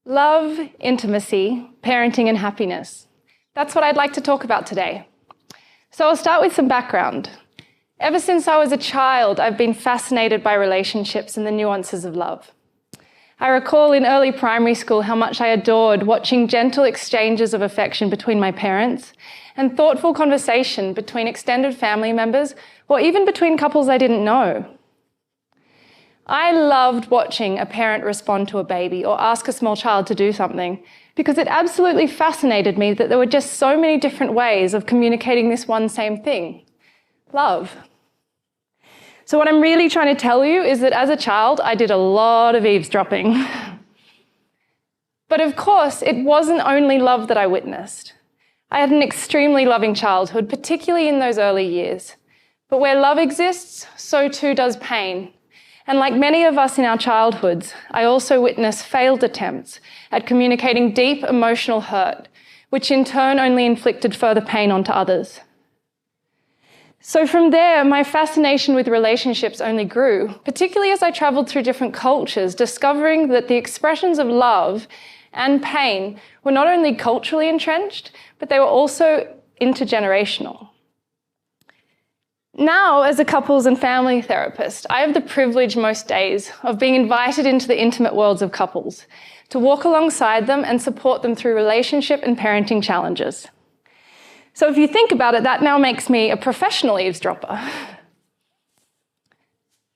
Love, intimacy, parenting and happiness. That's what I'd like to talk about today. So I'll start with some background. Ever since I was a child, I've been fascinated by relationships and the nuances of love. I recall in early primary school how much I adored watching gentle exchanges of affection between my parents and thoughtful conversation between extended family members or even between couples I didn't know. I loved watching a parent respond to a baby or ask a small child to do something because it absolutely fascinated me that there were just so many different ways of communicating this one same thing, love. So what I'm really trying to tell you is that as a child, I did a lot of eavesdropping. But of course, it wasn't only love that I witnessed. I had an extremely loving childhood, particularly in those early years. But where love exists, so too does pain. And like many of us in our childhoods, I also witnessed failed attempts at communicating deep emotional hurt, which in turn only inflicted further pain onto others. So from there, my fascination with relationships only grew, particularly as I traveled through different cultures, discovering that the expressions of love and pain were not only culturally entrenched, but they were also intergenerational. Now, as a couples and family therapist, I have the privilege most days of being invited into the intimate worlds of couples, to walk alongside them and support them through relationship and parenting challenges. So if you think about it, that now makes me a professional eavesdropper.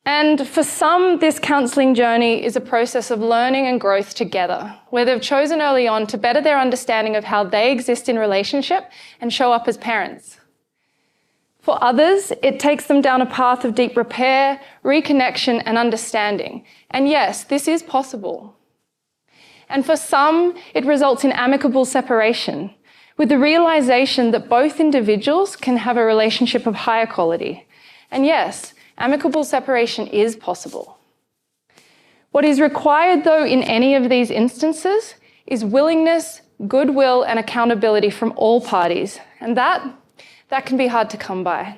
And for some, this counselling journey is a process of learning and growth together, where they've chosen early on to better their understanding of how they exist in relationship and show up as parents. For others, it takes them down a path of deep repair, reconnection, and understanding. And yes, this is possible. And for some, it results in amicable separation, with the realization that both individuals can have a relationship of higher quality. And yes, amicable separation is possible. What is required, though, in any of these instances is willingness, goodwill, and accountability from all parties. And that can be hard to come by.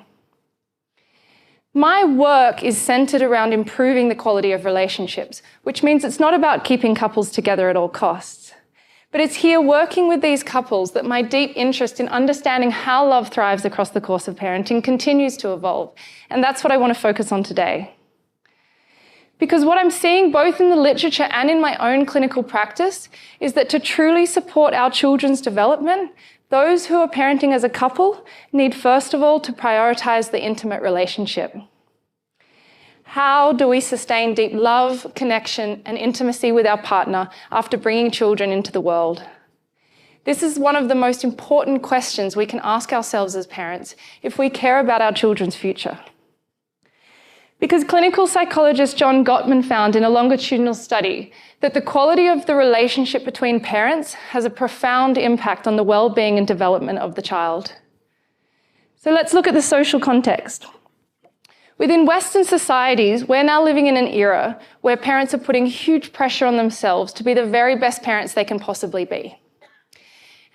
My work is centered around improving the quality of relationships, which means it's not about keeping couples together at all costs. But it's here working with these couples that my deep interest in understanding how love thrives across the course of parenting continues to evolve. And that's what I want to focus on today. Because what I'm seeing both in the literature and in my own clinical practice is that to truly support our children's development, those who are parenting as a couple need first of all to prioritise the intimate relationship. How do we sustain deep love, connection, and intimacy with our partner after bringing children into the world? This is one of the most important questions we can ask ourselves as parents if we care about our children's future. Because clinical psychologist John Gottman found in a longitudinal study that the quality of the relationship between parents has a profound impact on the well-being and development of the child. So let's look at the social context. Within Western societies, we're now living in an era where parents are putting huge pressure on themselves to be the very best parents they can possibly be.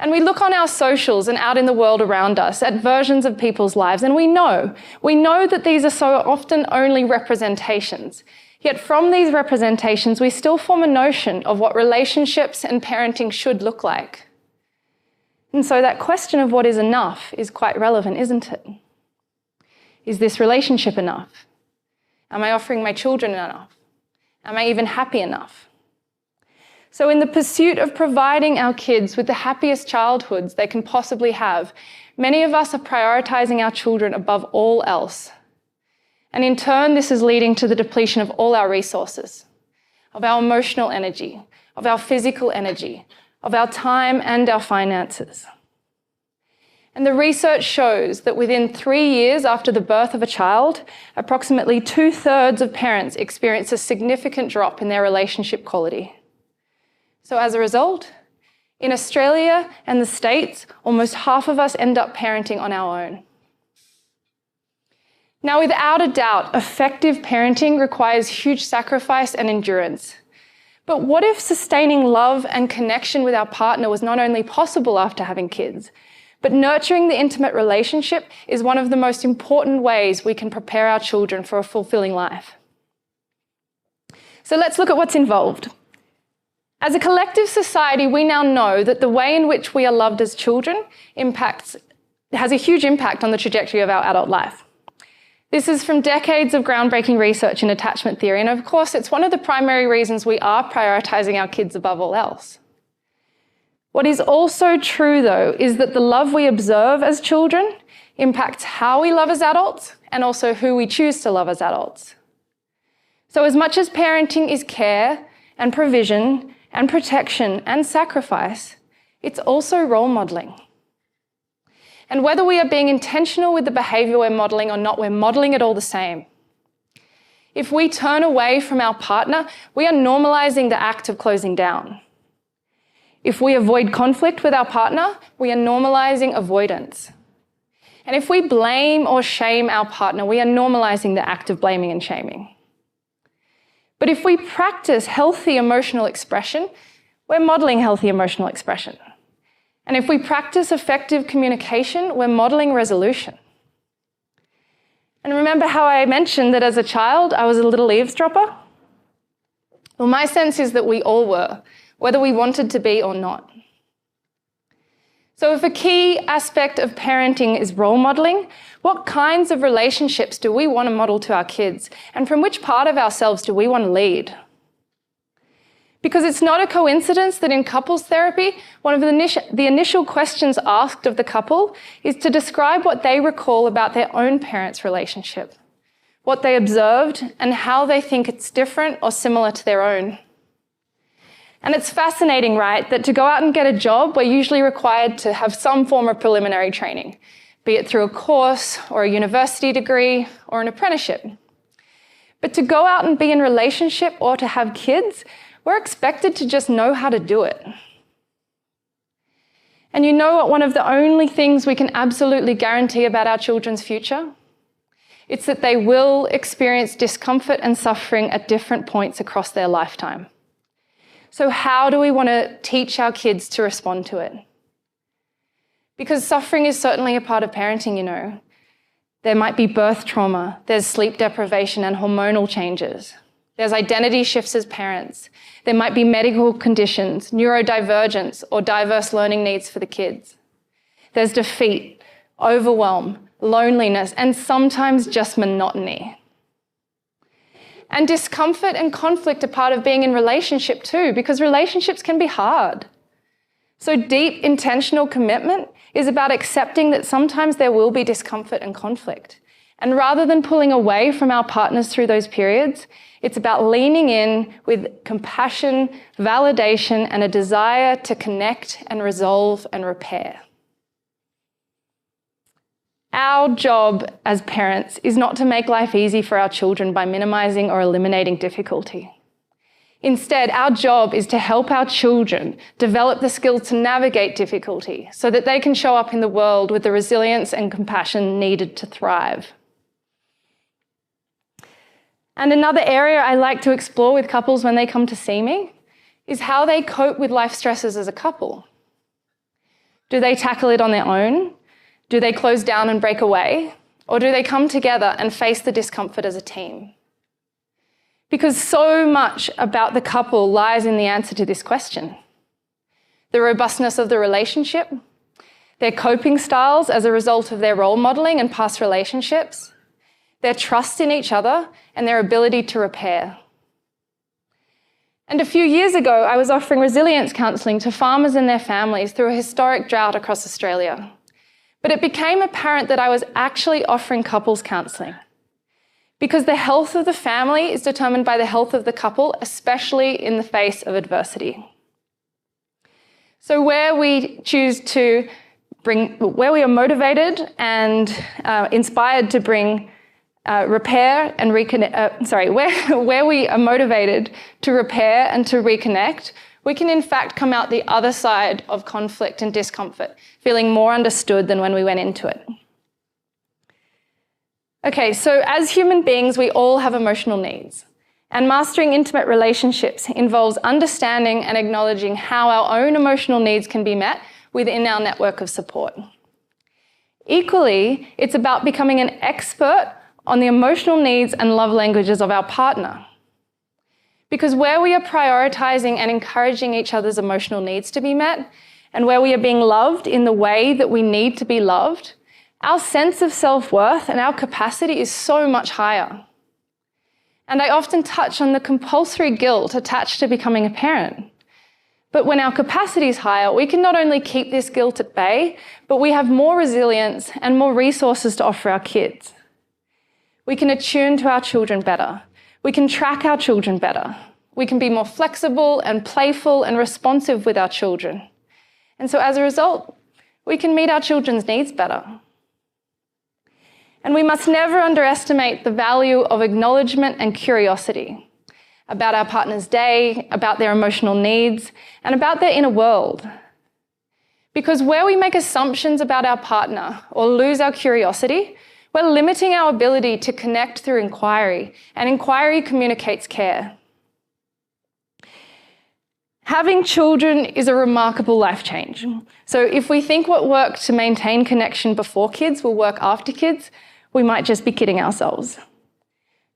And we look on our socials and out in the world around us at versions of people's lives, and we know that these are so often only representations. Yet from these representations, we still form a notion of what relationships and parenting should look like. And so that question of what is enough is quite relevant, isn't it? Is this relationship enough? Am I offering my children enough? Am I even happy enough? So in the pursuit of providing our kids with the happiest childhoods they can possibly have, many of us are prioritizing our children above all else. And in turn, this is leading to the depletion of all our resources, of our emotional energy, of our physical energy, of our time and our finances. And the research shows that within 3 years after the birth of a child, approximately 2/3 of parents experience a significant drop in their relationship quality. So as a result, in Australia and the States, almost half of us end up parenting on our own. Now, without a doubt, effective parenting requires huge sacrifice and endurance. But what if sustaining love and connection with our partner was not only possible after having kids, but nurturing the intimate relationship is one of the most important ways we can prepare our children for a fulfilling life? So let's look at what's involved. As a collective society, we now know that the way in which we are loved as children has a huge impact on the trajectory of our adult life. This is from decades of groundbreaking research in attachment theory, and of course, it's one of the primary reasons we are prioritizing our kids above all else. What is also true, though, is that the love we observe as children impacts how we love as adults and also who we choose to love as adults. So as much as parenting is care and provision and protection and sacrifice, it's also role modeling. And whether we are being intentional with the behavior we're modeling or not, we're modeling it all the same. If we turn away from our partner, we are normalizing the act of closing down. If we avoid conflict with our partner, we are normalizing avoidance. And if we blame or shame our partner, we are normalizing the act of blaming and shaming. But if we practice healthy emotional expression, we're modeling healthy emotional expression. And if we practice effective communication, we're modeling resolution. And remember how I mentioned that as a child, I was a little eavesdropper? Well, my sense is that we all were, whether we wanted to be or not. So if a key aspect of parenting is role modeling, what kinds of relationships do we want to model to our kids? And from which part of ourselves do we want to lead? Because it's not a coincidence that in couples therapy, one of the initial questions asked of the couple is to describe what they recall about their own parents' relationship, what they observed, and how they think it's different or similar to their own. And it's fascinating, right, that to go out and get a job, we're usually required to have some form of preliminary training, be it through a course or a university degree or an apprenticeship. But to go out and be in relationship or to have kids, we're expected to just know how to do it. And you know what one of the only things we can absolutely guarantee about our children's future? It's that they will experience discomfort and suffering at different points across their lifetime. So how do we want to teach our kids to respond to it? Because suffering is certainly a part of parenting, you know. There might be birth trauma, there's sleep deprivation and hormonal changes. There's identity shifts as parents. There might be medical conditions, neurodivergence, or diverse learning needs for the kids. There's defeat, overwhelm, loneliness, and sometimes just monotony. And discomfort and conflict are part of being in relationship too, because relationships can be hard. So deep, intentional commitment is about accepting that sometimes there will be discomfort and conflict. And rather than pulling away from our partners through those periods, it's about leaning in with compassion, validation, and a desire to connect and resolve and repair. Our job as parents is not to make life easy for our children by minimizing or eliminating difficulty. Instead, our job is to help our children develop the skills to navigate difficulty so that they can show up in the world with the resilience and compassion needed to thrive. And another area I like to explore with couples when they come to see me is how they cope with life stresses as a couple. Do they tackle it on their own? Do they close down and break away? Or do they come together and face the discomfort as a team? Because so much about the couple lies in the answer to this question. The robustness of the relationship, their coping styles as a result of their role modeling and past relationships, their trust in each other, and their ability to repair. And a few years ago, I was offering resilience counselling to farmers and their families through a historic drought across Australia. But it became apparent that I was actually offering couples counselling, because the health of the family is determined by the health of the couple, especially in the face of adversity. So where we are motivated and inspired to bring repair and reconnect, where we are motivated to repair and to reconnect, we can in fact come out the other side of conflict and discomfort, feeling more understood than when we went into it. Okay, so as human beings, we all have emotional needs. And mastering intimate relationships involves understanding and acknowledging how our own emotional needs can be met within our network of support. Equally, it's about becoming an expert on the emotional needs and love languages of our partner. Because where we are prioritizing and encouraging each other's emotional needs to be met, and where we are being loved in the way that we need to be loved, our sense of self-worth and our capacity is so much higher. And I often touch on the compulsory guilt attached to becoming a parent. But when our capacity is higher, we can not only keep this guilt at bay, but we have more resilience and more resources to offer our kids. We can attune to our children better. We can track our children better. We can be more flexible and playful and responsive with our children. And so as a result, we can meet our children's needs better. And we must never underestimate the value of acknowledgement and curiosity about our partner's day, about their emotional needs, and about their inner world. Because where we make assumptions about our partner or lose our curiosity, we're limiting our ability to connect through inquiry, and inquiry communicates care. Having children is a remarkable life change. So if we think what worked to maintain connection before kids will work after kids, we might just be kidding ourselves.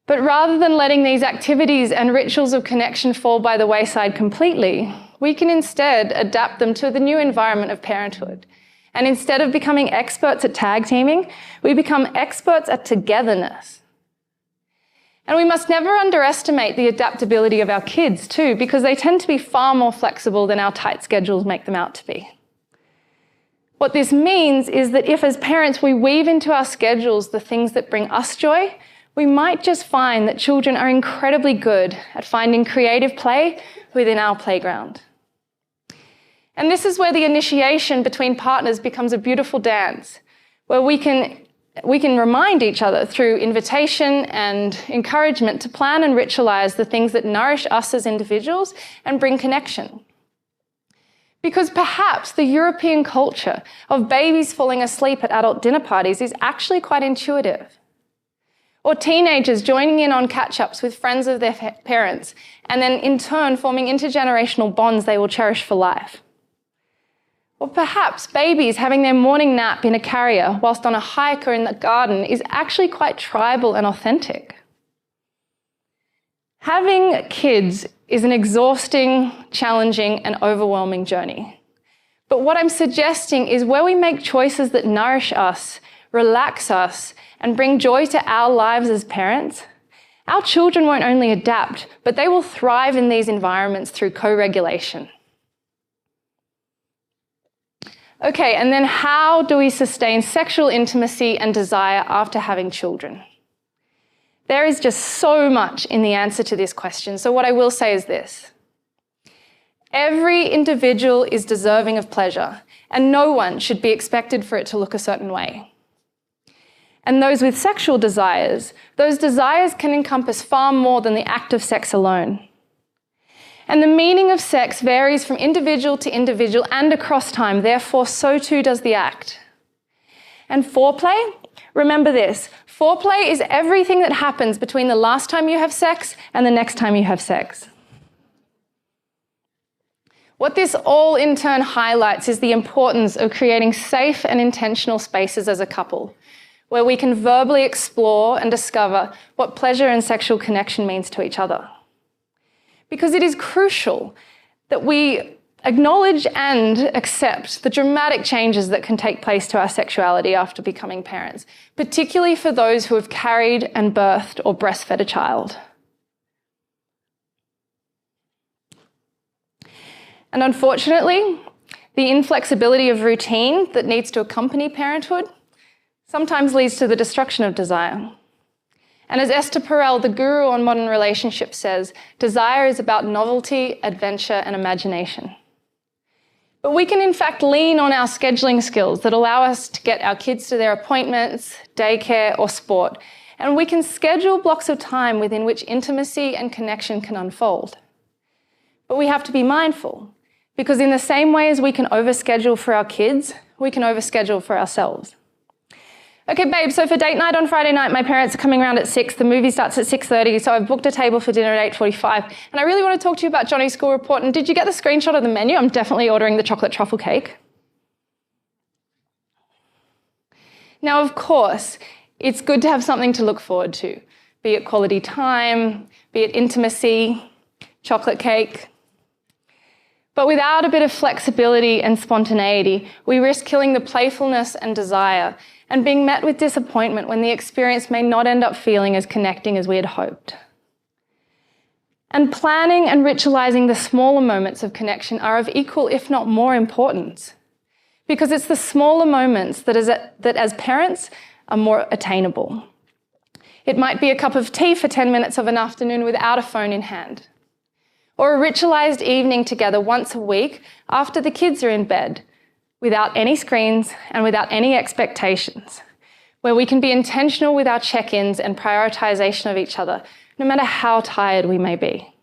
But rather than letting these activities and rituals of connection fall by the wayside completely, we can instead adapt them to the new environment of parenthood. And instead of becoming experts at tag teaming, we become experts at togetherness. And we must never underestimate the adaptability of our kids too, because they tend to be far more flexible than our tight schedules make them out to be. What this means is that if as parents we weave into our schedules the things that bring us joy, we might just find that children are incredibly good at finding creative play within our playground. And this is where the initiation between partners becomes a beautiful dance, where we can remind each other through invitation and encouragement to plan and ritualize the things that nourish us as individuals and bring connection. Because perhaps the European culture of babies falling asleep at adult dinner parties is actually quite intuitive. Or teenagers joining in on catch-ups with friends of their parents and then in turn forming intergenerational bonds they will cherish for life. Or perhaps babies having their morning nap in a carrier whilst on a hike or in the garden is actually quite tribal and authentic. Having kids is an exhausting, challenging, and overwhelming journey. But what I'm suggesting is where we make choices that nourish us, relax us, and bring joy to our lives as parents, our children won't only adapt, but they will thrive in these environments through co-regulation. Okay, and then how do we sustain sexual intimacy and desire after having children? There is just so much in the answer to this question, so what I will say is this. Every individual is deserving of pleasure, and no one should be expected for it to look a certain way. And those with sexual desires, those desires can encompass far more than the act of sex alone. And the meaning of sex varies from individual to individual and across time, therefore so too does the act. And foreplay, remember this, foreplay is everything that happens between the last time you have sex and the next time you have sex. What this all in turn highlights is the importance of creating safe and intentional spaces as a couple, where we can verbally explore and discover what pleasure and sexual connection means to each other. Because it is crucial that we acknowledge and accept the dramatic changes that can take place to our sexuality after becoming parents, particularly for those who have carried and birthed or breastfed a child. And unfortunately, the inflexibility of routine that needs to accompany parenthood sometimes leads to the destruction of desire. And as Esther Perel, the guru on modern relationships, says, desire is about novelty, adventure, and imagination. But we can in fact lean on our scheduling skills that allow us to get our kids to their appointments, daycare, or sport, and we can schedule blocks of time within which intimacy and connection can unfold. But we have to be mindful, because in the same way as we can overschedule for our kids, we can overschedule for ourselves. Okay, babe, so for date night on Friday night, my parents are coming around at 6. The movie starts at 6:30, so I've booked a table for dinner at 8:45. And I really want to talk to you about Johnny's school report. And did you get the screenshot of the menu? I'm definitely ordering the chocolate truffle cake. Now, of course, it's good to have something to look forward to, be it quality time, be it intimacy. chocolate cake. But without a bit of flexibility and spontaneity, we risk killing the playfulness and desire and being met with disappointment when the experience may not end up feeling as connecting as we had hoped. And planning and ritualizing the smaller moments of connection are of equal, if not more, importance. Because it's the smaller moments that as parents are more attainable. It might be a cup of tea for 10 minutes of an afternoon without a phone in hand. Or a ritualized evening together once a week after the kids are in bed, without any screens and without any expectations, where we can be intentional with our check-ins and prioritization of each other, no matter how tired we may be.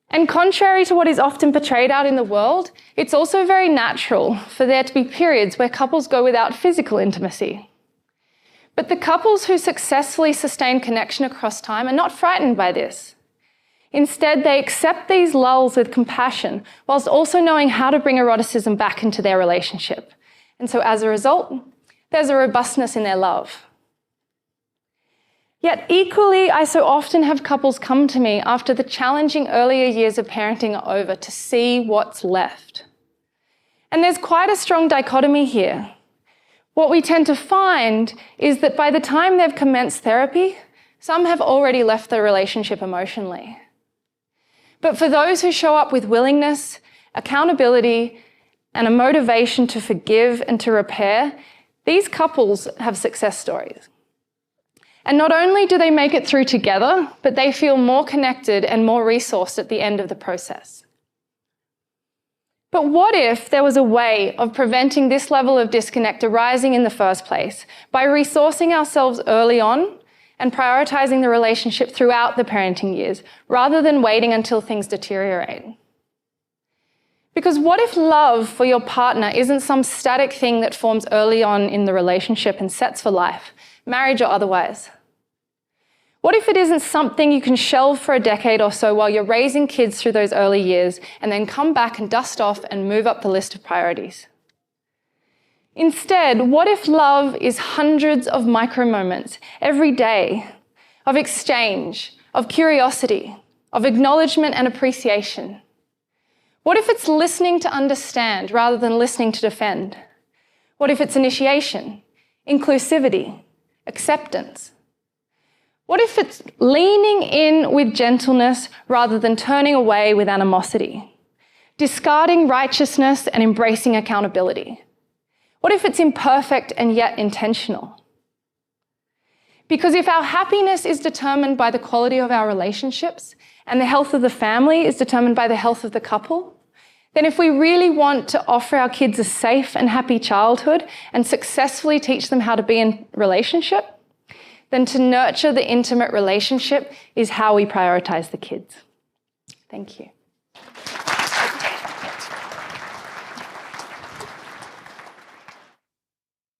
And contrary to what is often portrayed out in the world, it's also very natural for there to be periods where couples go without physical intimacy. But the couples who successfully sustain connection across time are not frightened by this. Instead, they accept these lulls with compassion, whilst also knowing how to bring eroticism back into their relationship. And so as a result, there's a robustness in their love. Yet equally, I so often have couples come to me after the challenging earlier years of parenting are over to see what's left. And there's quite a strong dichotomy here. What we tend to find is that by the time they've commenced therapy, some have already left the relationship emotionally. But for those who show up with willingness, accountability, and a motivation to forgive and to repair, these couples have success stories. And not only do they make it through together, but they feel more connected and more resourced at the end of the process. But what if there was a way of preventing this level of disconnect arising in the first place by resourcing ourselves early on and prioritizing the relationship throughout the parenting years, rather than waiting until things deteriorate? Because what if love for your partner isn't some static thing that forms early on in the relationship and sets for life, marriage or otherwise? What if it isn't something you can shelve for a decade or so while you're raising kids through those early years and then come back and dust off and move up the list of priorities? Instead, what if love is hundreds of micro moments every day of exchange, of curiosity, of acknowledgement and appreciation? What if it's listening to understand rather than listening to defend? What if it's initiation, inclusivity, acceptance? What if it's leaning in with gentleness rather than turning away with animosity? Discarding righteousness and embracing accountability? What if it's imperfect and yet intentional? Because if our happiness is determined by the quality of our relationships and the health of the family is determined by the health of the couple, then if we really want to offer our kids a safe and happy childhood and successfully teach them how to be in relationship, then to nurture the intimate relationship is how we prioritize the kids. Thank you.